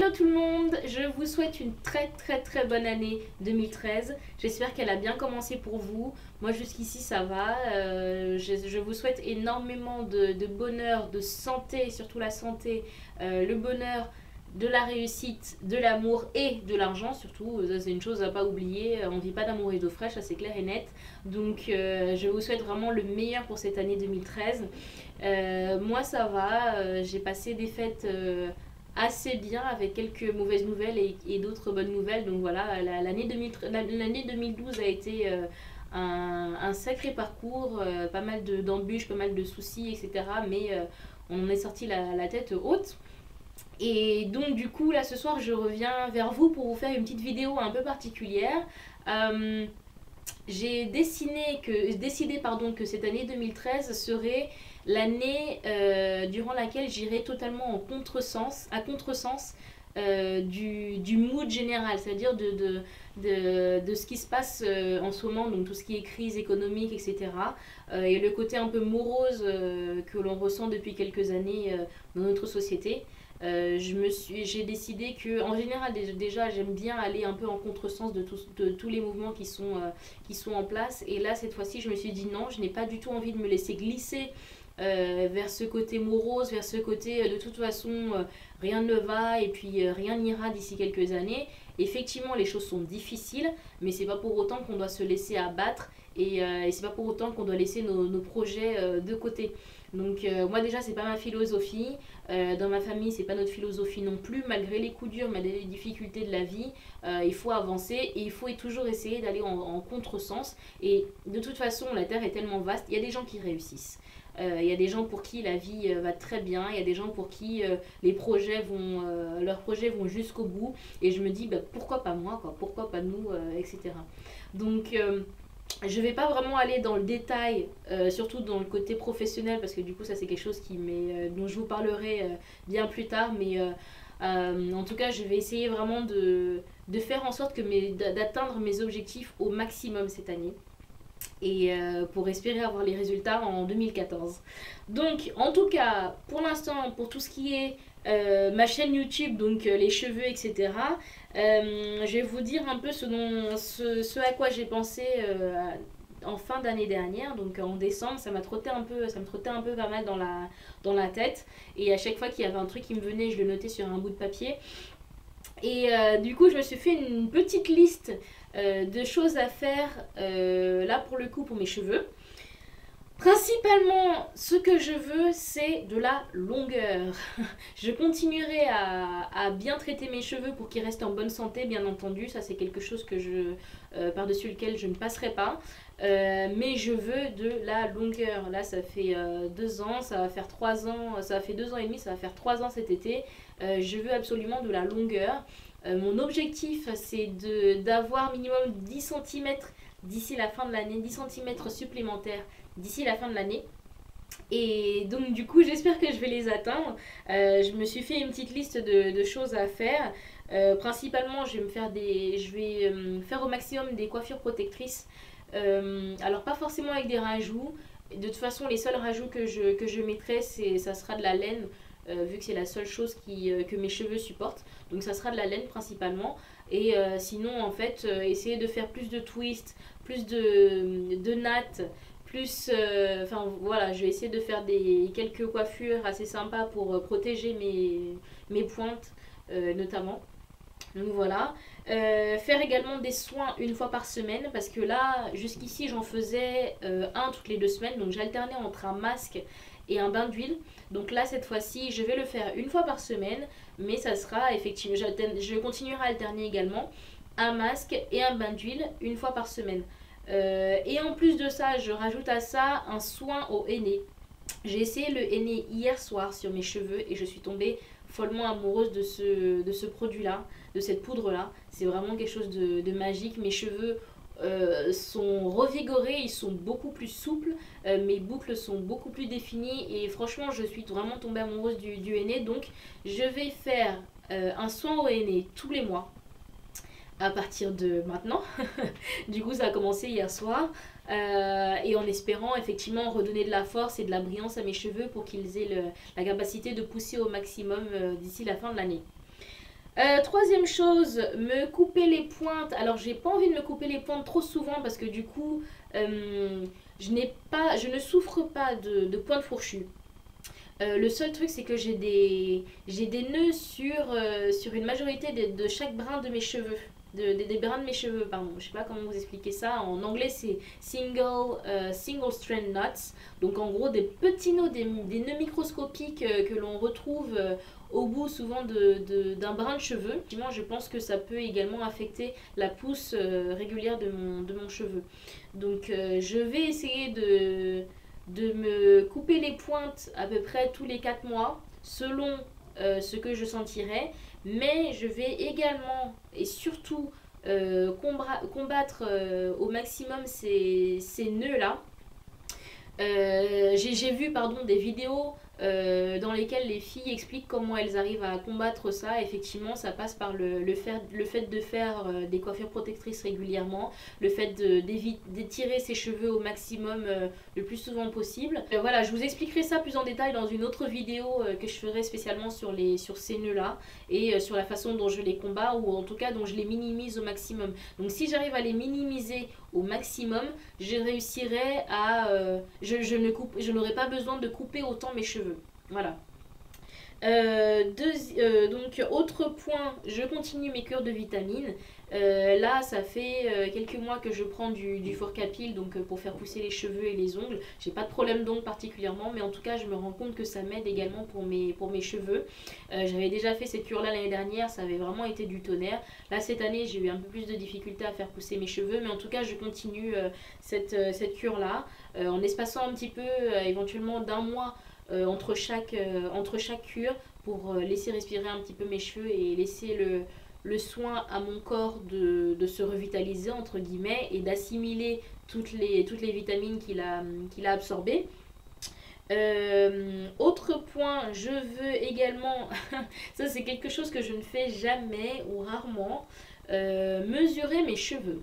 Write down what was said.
Hello tout le monde, je vous souhaite une très bonne année 2013. J'espère qu'elle a bien commencé pour vous. Moi jusqu'ici ça va. Je vous souhaite énormément de bonheur, de santé, surtout la santé, le bonheur, de la réussite, de l'amour et de l'argent surtout. Ça c'est une chose à pas oublier. On ne vit pas d'amour et d'eau fraîche, ça c'est clair et net. Donc je vous souhaite vraiment le meilleur pour cette année 2013. Moi ça va, j'ai passé des fêtes assez bien avec quelques mauvaises nouvelles et d'autres bonnes nouvelles. Donc voilà, l'année 2012 a été un sacré parcours, pas mal d'embûches, pas mal de soucis, etc. Mais on en est sorti la tête haute. Et donc du coup, là ce soir, je reviens vers vous pour vous faire une petite vidéo un peu particulière. Euh, j'ai décidé que cette année 2013 serait l'année durant laquelle j'irai totalement à contresens du mood général, c'est-à-dire de ce qui se passe en ce moment, donc tout ce qui est crise économique, etc. Et le côté un peu morose que l'on ressent depuis quelques années dans notre société. J'ai décidé que, en général, déjà, j'aime bien aller un peu en contresens de tous les mouvements qui sont en place. Et là, cette fois-ci, je me suis dit non, je n'ai pas du tout envie de me laisser glisser vers ce côté morose, vers ce côté de toute façon rien ne va et puis rien n'ira d'ici quelques années. Effectivement, les choses sont difficiles, mais c'est pas pour autant qu'on doit se laisser abattre et c'est pas pour autant qu'on doit laisser nos projets de côté. Donc moi déjà c'est pas ma philosophie, dans ma famille c'est pas notre philosophie non plus, malgré les coups durs, malgré les difficultés de la vie, il faut avancer et il faut toujours essayer d'aller en contresens. Et de toute façon la terre est tellement vaste, il y a des gens qui réussissent. Il y a des gens pour qui la vie va très bien, il y a des gens pour qui leurs projets vont jusqu'au bout. Et je me dis bah, pourquoi pas moi, quoi, pourquoi pas nous, etc. Donc je vais pas vraiment aller dans le détail, surtout dans le côté professionnel, parce que du coup ça c'est quelque chose dont je vous parlerai bien plus tard. Mais en tout cas je vais essayer vraiment de faire en sorte d'atteindre mes objectifs au maximum cette année et pour espérer avoir les résultats en 2014. Donc en tout cas pour l'instant pour tout ce qui est ma chaîne YouTube, donc les cheveux, etc. Je vais vous dire un peu ce à quoi j'ai pensé en fin d'année dernière, donc en décembre. Ça me trottait un peu pas mal dans la tête. Et à chaque fois qu'il y avait un truc qui me venait, je le notais sur un bout de papier. Et du coup, je me suis fait une petite liste de choses à faire là pour le coup pour mes cheveux. Principalement, ce que je veux, c'est de la longueur. Je continuerai à bien traiter mes cheveux pour qu'ils restent en bonne santé, bien entendu. Ça, c'est quelque chose par-dessus lequel je ne passerai pas. Mais je veux de la longueur. Là, ça fait 2 ans, ça va faire 3 ans, ça a fait 2 ans et demi, ça va faire 3 ans cet été. Je veux absolument de la longueur. Mon objectif, c'est d'avoir minimum 10 centimètres d'ici la fin de l'année, 10 centimètres supplémentaires d'ici la fin de l'année. Et donc du coup j'espère que je vais les atteindre. Je me suis fait une petite liste de choses à faire. Principalement je vais faire au maximum des coiffures protectrices. Alors pas forcément avec des rajouts. De toute façon les seuls rajouts que je mettrai ça sera de la laine. Vu que c'est la seule chose que mes cheveux supportent. Donc ça sera de la laine principalement. Et sinon en fait essayer de faire plus de twists, plus de nattes, plus, enfin voilà, je vais essayer de faire quelques coiffures assez sympas pour protéger mes pointes notamment. Donc voilà. Faire également des soins une fois par semaine parce que là, jusqu'ici, j'en faisais un toutes les 2 semaines. Donc j'alternais entre un masque et un bain d'huile. Donc là, cette fois-ci, je vais le faire une fois par semaine. Mais ça sera effectivement, je continuerai à alterner également un masque et un bain d'huile une fois par semaine. Et en plus de ça, je rajoute à ça un soin au henné. J'ai essayé le henné hier soir sur mes cheveux et je suis tombée follement amoureuse de ce produit-là, de cette poudre-là. C'est vraiment quelque chose de magique. Mes cheveux sont revigorés, ils sont beaucoup plus souples, mes boucles sont beaucoup plus définies et franchement, je suis vraiment tombée amoureuse du henné. Donc, je vais faire un soin au henné tous les mois à partir de maintenant. Du coup, ça a commencé hier soir. Et en espérant effectivement redonner de la force et de la brillance à mes cheveux pour qu'ils aient la capacité de pousser au maximum d'ici la fin de l'année. Troisième chose, me couper les pointes. Alors, j'ai pas envie de me couper les pointes trop souvent parce que du coup, je ne souffre pas de pointes fourchues. Le seul truc, c'est que j'ai des nœuds sur une majorité de chaque brin de mes cheveux. Des brins de mes cheveux, pardon. Je sais pas comment vous expliquer ça. En anglais, c'est single strand knots. Donc, en gros, des petits nœuds, des nœuds microscopiques que l'on retrouve au bout souvent d'un brin de cheveux. Effectivement, je pense que ça peut également affecter la pousse régulière de mon cheveu. Donc, je vais essayer de me couper les pointes à peu près tous les 4 mois, selon ce que je sentirai. Mais je vais également et surtout combattre au maximum ces nœuds-là. J'ai vu pardon, des vidéos dans lesquelles les filles expliquent comment elles arrivent à combattre ça. Effectivement, ça passe par le fait de faire des coiffures protectrices régulièrement, le fait d'étirer ses cheveux au maximum le plus souvent possible. Voilà, je vous expliquerai ça plus en détail dans une autre vidéo que je ferai spécialement sur ces nœuds-là et sur la façon dont je les combats ou en tout cas dont je les minimise au maximum. Donc si j'arrive à les minimiser au maximum, je réussirai à... je n'aurai pas besoin de couper autant mes cheveux. Voilà. Donc, autre point, je continue mes cures de vitamines. Là, ça fait quelques mois que je prends du Furcapil donc pour faire pousser les cheveux et les ongles. J'ai pas de problème d'ongles particulièrement, mais en tout cas, je me rends compte que ça m'aide également pour mes cheveux. J'avais déjà fait cette cure-là l'année dernière, ça avait vraiment été du tonnerre. Là, cette année, j'ai eu un peu plus de difficultés à faire pousser mes cheveux, mais en tout cas, je continue cette cure-là en espaçant un petit peu, éventuellement d'un mois entre chaque cure pour laisser respirer un petit peu mes cheveux et laisser le soin à mon corps de se revitaliser entre guillemets et d'assimiler toutes les vitamines qu'il a absorbées. Autre point, je veux également, ça c'est quelque chose que je ne fais jamais ou rarement, mesurer mes cheveux.